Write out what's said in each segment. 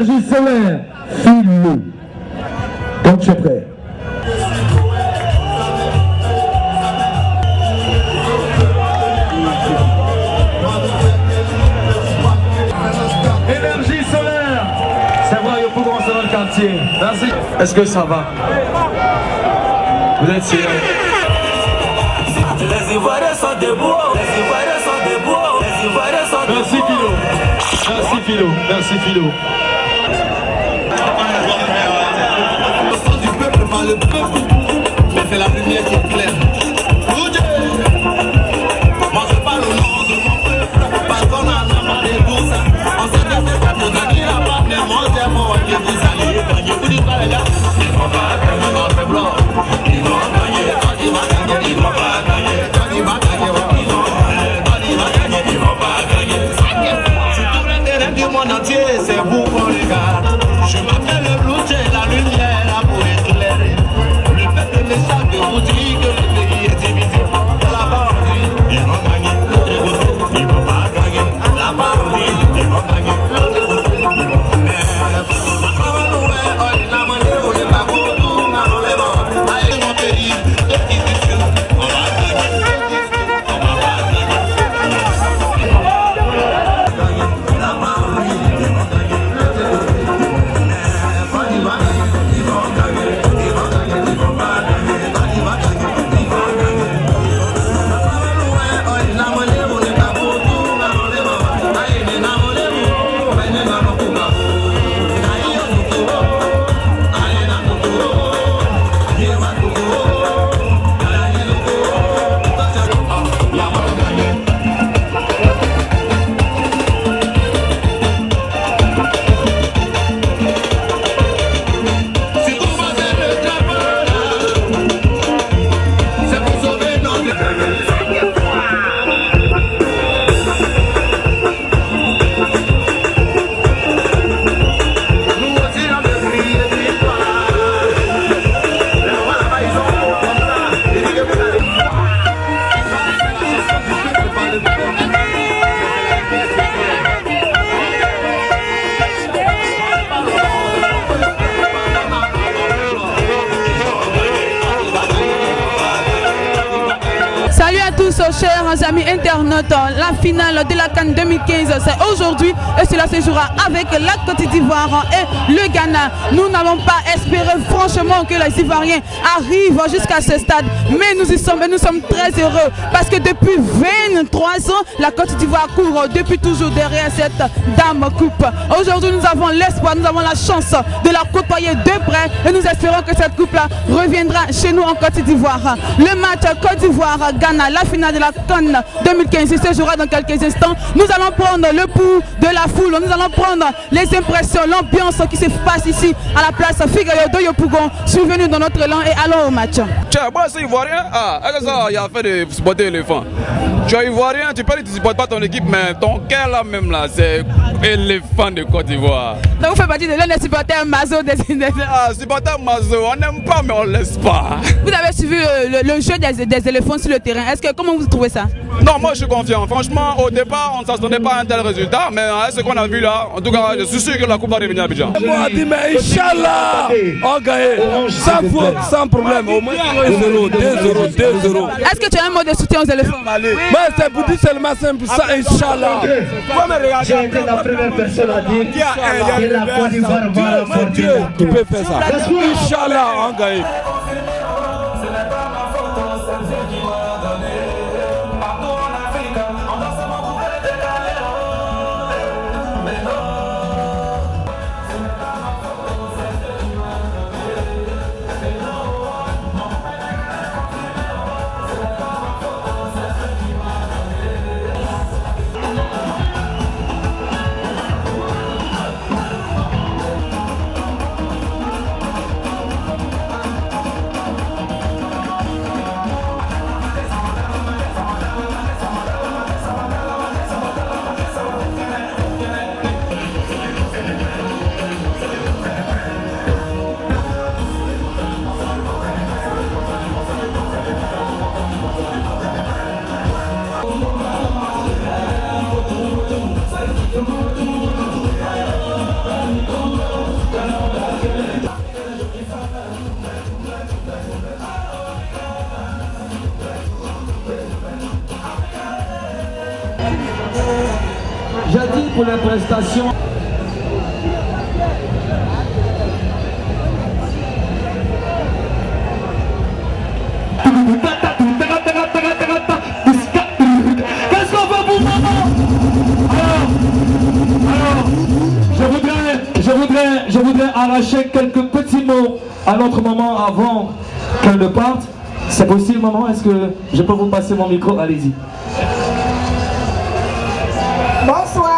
Énergie solaire, file-le. Quand tu es prêt. Énergie solaire, savoir pour commencer dans le quartier. Merci. Est-ce que ça va? Vous êtes sérieux? Les Ivoiriens sont debout, les Ivoiriens sont debout, les Ivoiriens sont debout. Merci Philo. Merci Philo. Merci Philo. Le sang du peuple par le peuple, mais c'est la lumière qui éclaire. Moi je parle au nom de mon peuple, parce qu'on a demandé pour ça. On s'est fait pas pour gagner la part, mais moi c'est moi qui dis ça. Vous dites pas les gars, ils vont pas gagner notre blanc. Ils vont gagner, quand ils vont gagner, ils vont pas gagner. Quand ils vont gagner, ils vont gagner. Quand ils vont gagner, ils vont pas gagner. Sur tout le terrain du monde entier, c'est vous qu'on regarde. Je m'appelle le blue, j'ai la lumière là pour éclairer. Le peuple ne savent vous dire que le pays est divisé. Là-bas on dit, ils vont gagner. Ils vont pas gagner. Là-bas on dit, ils vont gagner. Chers amis internautes, la finale de la CAN 2015 c'est aujourd'hui et cela se jouera avec la Côte d'Ivoire et le Ghana. Nous n'allons pas espérer franchement que les Ivoiriens arrivent jusqu'à ce stade, mais nous y sommes et nous sommes très heureux parce que depuis 23 ans, la Côte d'Ivoire court depuis toujours derrière cette dame coupe. Aujourd'hui nous avons l'espoir, nous avons la chance de la côtoyer de près et nous espérons que cette coupe-là reviendra chez nous en Côte d'Ivoire. Le match Côte d'Ivoire-Ghana, la finale de la CAN 2015 se jouera dans quelques instants. Nous allons prendre le pouls de la foule, nous allons prendre les impressions, l'ambiance qui se passe ici à la place Figaro de Yopougon. Suivez-nous dans notre élan et allons au match. Tiens, moi c'est ivoirien, il a fait de supporter l'éléphant. Tu es ivoirien, tu peux ne supportes pas ton équipe, mais ton cœur là même là, c'est éléphant de Côte d'Ivoire. Donc vous faites partie de l'un des supporters Mazo des supporters Mazo, on n'aime pas mais on laisse pas. Vous avez suivi le jeu des éléphants sur le terrain. Comment vous trouvez ça? Non, moi je suis confiant. Franchement, au départ, on ne s'attendait pas à un tel résultat, mais ce qu'on a vu là, en tout cas, je suis sûr que la coupe va revenir à Abidjan. On a dit, mais Inch'Allah, on gagne sans faute, sans problème. Au moins 1-0, 2-0, 2-0. Est-ce que tu as un mot de soutien aux éléphants? Oui. Mais c'est pour dire seulement simple, ça, Inch'Allah. J'ai été la première personne à dire que la Côte d'Ivoire va remporter. Qui peut faire ça? Inch'Allah, on gagne. pour les prestations. Qu'est-ce qu'on fait pour maman? Alors, je voudrais arracher quelques petits mots à notre maman avant qu'elle ne parte. C'est possible, maman? Est-ce que je peux vous passer mon micro? Allez-y. Bonsoir.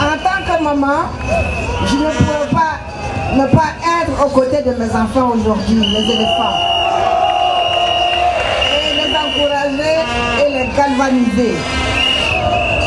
En tant que maman, je ne pourrais pas ne pas être aux côtés de mes enfants aujourd'hui, les éléphants. Et les encourager et les galvaniser.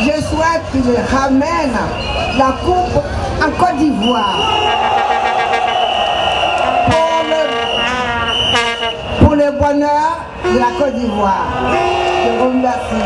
Je souhaite qu'ils ramènent la coupe en Côte d'Ivoire. Pour le bonheur de la Côte d'Ivoire. Je vous remercie.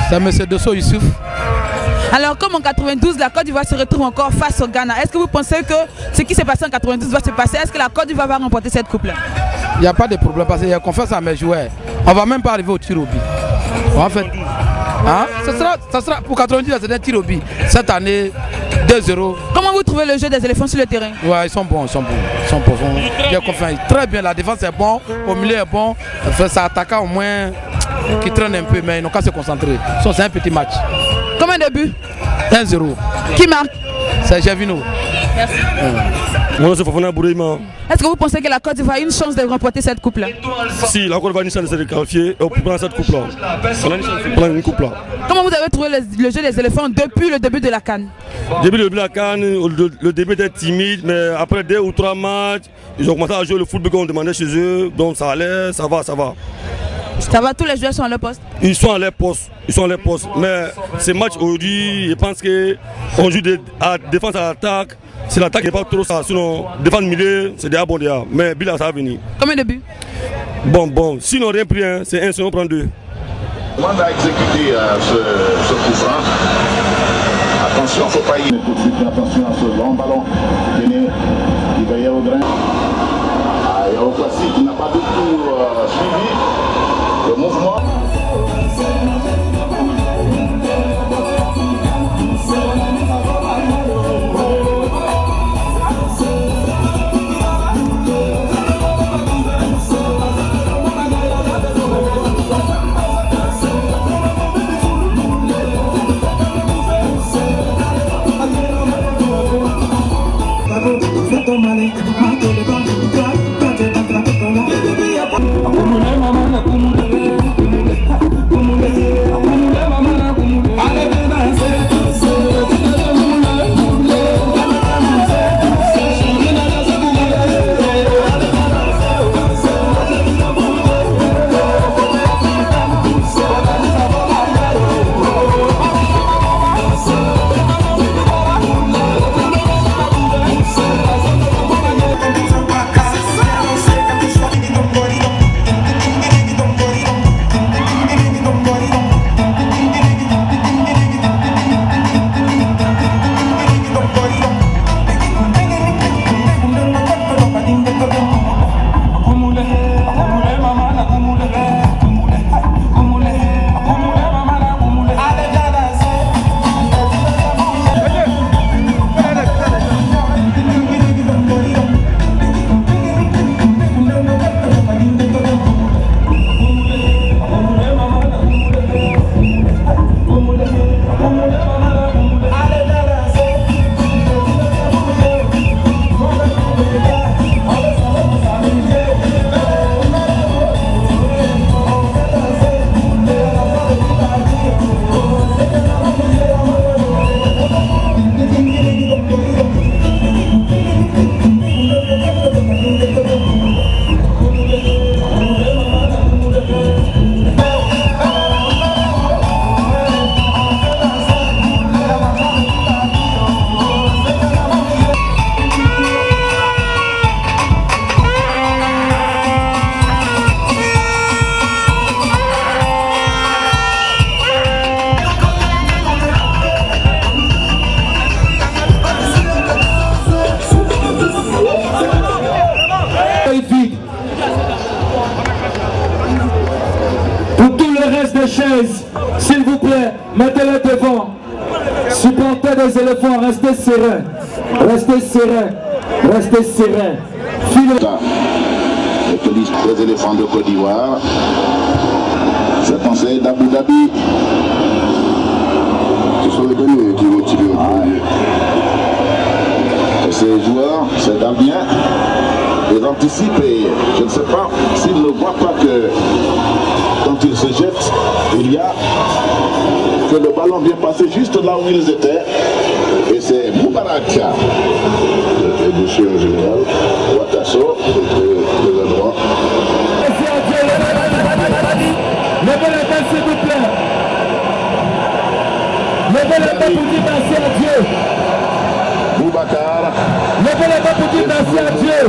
C'est M. Dosso Youssouf. Alors comme en 92, la Côte d'Ivoire se retrouve encore face au Ghana. Est-ce que vous pensez que ce qui s'est passé en 92 va se passer? Est-ce que la Côte d'Ivoire va remporter cette coupe-là? Il n'y a pas de problème parce qu'il y a confiance à mes joueurs. On ne va même pas arriver au tir au but. En fait, hein? ça sera pour 90, c'est un tir au but. Cette année, 2-0. Comment vous trouvez le jeu des éléphants sur le terrain? Ouais, ils sont bons, ils sont profonds. J'ai confiance. Très bien, la défense est bonne, au milieu est bon. Ça attaquant au moins qui traîne un peu, mais ils n'ont qu'à se concentrer. C'est un petit match. Combien de buts? 1-0. Qui marque? C'est Javino. Merci. Moi, c'est Fofana Bourima. Est-ce que vous pensez que la Côte d'Ivoire a une chance de remporter cette coupe-là? Si, la Côte d'Ivoire a une chance de se qualifier pour prendre cette coupe-là. On a une chance de prendre une coupe-là. Comment vous avez trouvé le jeu des éléphants depuis le début de la CAN? Depuis le début de la CAN, le début était timide, mais après 2 ou 3 matchs, ils ont commencé à jouer le football qu'on demandait chez eux, donc ça allait, ça va. Ça va, tous les joueurs sont à leur poste? Ils sont à leur poste, mais ces matchs aujourd'hui, je pense qu'on joue à défense à l'attaque. Si l'attaque n'est pas trop ça, sinon défense milieu, c'est déjà bon déjà. Mais Bila, ça va venir. Combien de buts? Bon, si on n'a rien pris, hein, c'est 1, si on prend 2. Comment on a exécuté ce coup franc? Attention, il ne faut pas y... Attention à ce long ballon. Il va y avoir au grain. Au classique, il n'a pas du tout suivi le mouvement. gabonaise, s'il vous plaît, mettez-le devant. Supporters des éléphants, restez sereins. Restez sereins. Restez sereins. Les polices des éléphants de Côte d'Ivoire. Je conseille d'Abu Dhabi. Ce sont les Bénins qui vont tirer au premier. Et ces joueurs, c'est d'un bien. Ils anticipent et je ne sais pas s'ils ne voient pas que quand ils se jettent, il y a que le ballon vient passer juste là où ils étaient. Et c'est Moubarak, le monsieur en général, Ouattasso, le endroit. Levez la main s'il vous plaît. Levez la main pour dire merci à Dieu. Boubacar. Levez la main pour dire merci à Dieu.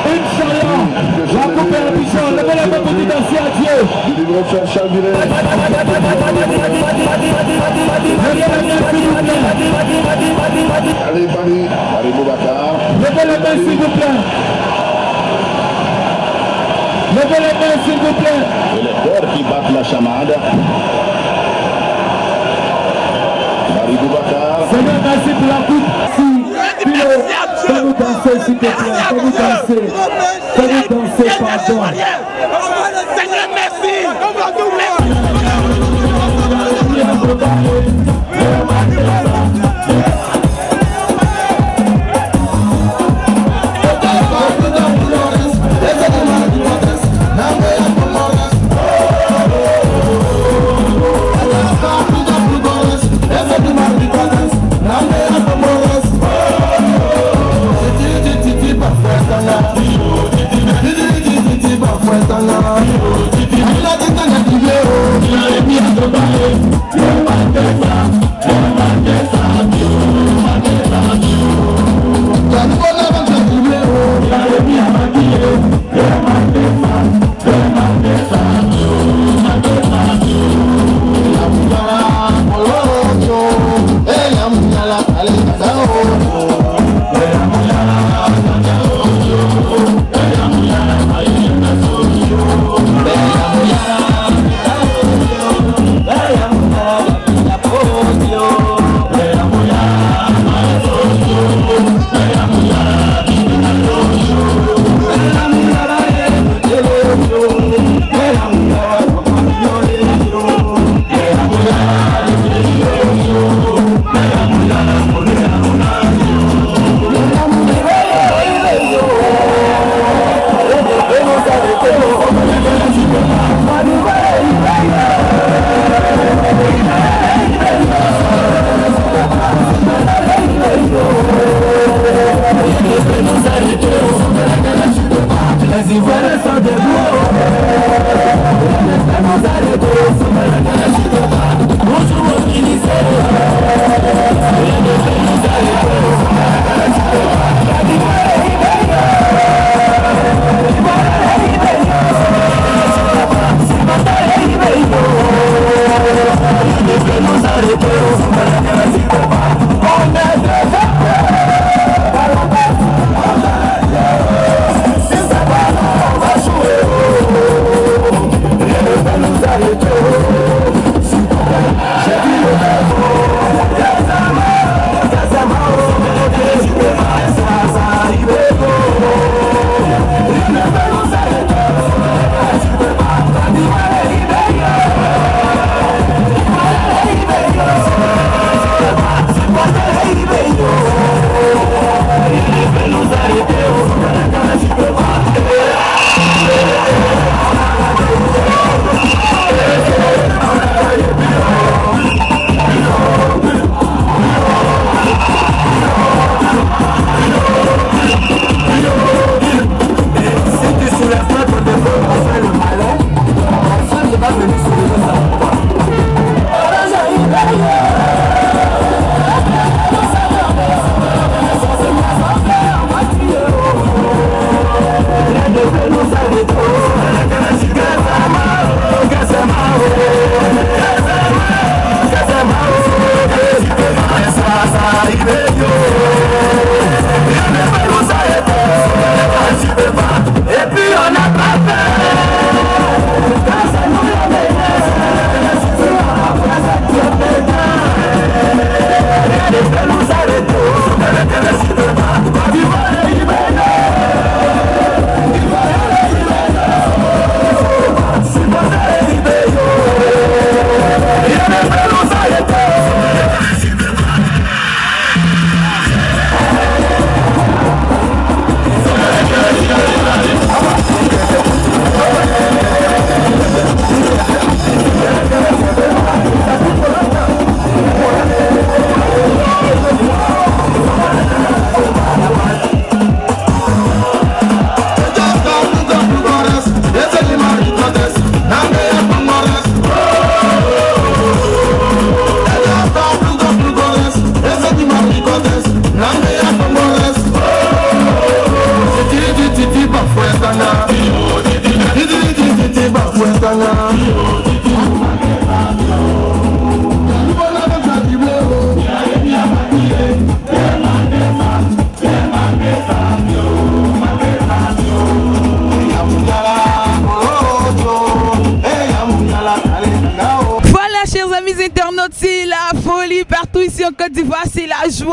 Inch'Allah, la coupe est en puissance. Levez la main pour dire merci à Dieu. Du livre frère Charles Biret. Levez la main s'il vous plaît. Allez, Paris. Allez, Boubacar. Levez la main s'il vous plaît. Levez la main s'il vous plaît. Et les corps qui battent la chamade. Paris Boubacar. Seigneur, merci pour la coupe. Philo, fais-nous danser s'il te plaît. Fais-nous danser. Fais-nous danser, pardon. Seigneur, merci. Fuerte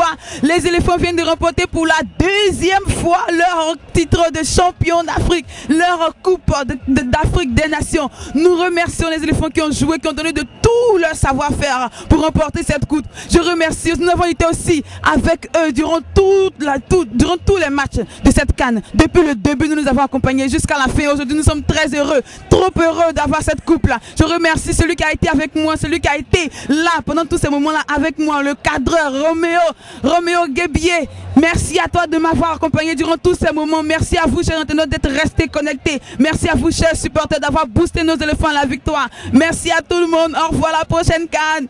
d'Ivoire. Les éléphants viennent de remporter pour la deuxième fois leur titre de champion d'Afrique, leur coupe d'Afrique des Nations. Nous remercions les éléphants qui ont joué, qui ont donné de tout leur savoir-faire pour remporter cette coupe. Je remercie, nous avons été aussi avec eux durant tous les matchs de cette CAN. Depuis le début, nous nous avons accompagnés jusqu'à la fin. Aujourd'hui, nous sommes très heureux, trop heureux d'avoir cette coupe-là. Je remercie celui qui a été avec moi, celui qui a été là pendant tous ces moments-là avec moi, le cadreur Roméo Guébier. Merci à toi de m'avoir accompagné durant tous ces moments. Merci à vous, chers internautes, d'être restés connectés. Merci à vous, chers supporters, d'avoir boosté nos éléphants à la victoire. Merci à tout le monde. Au revoir, la prochaine CAN.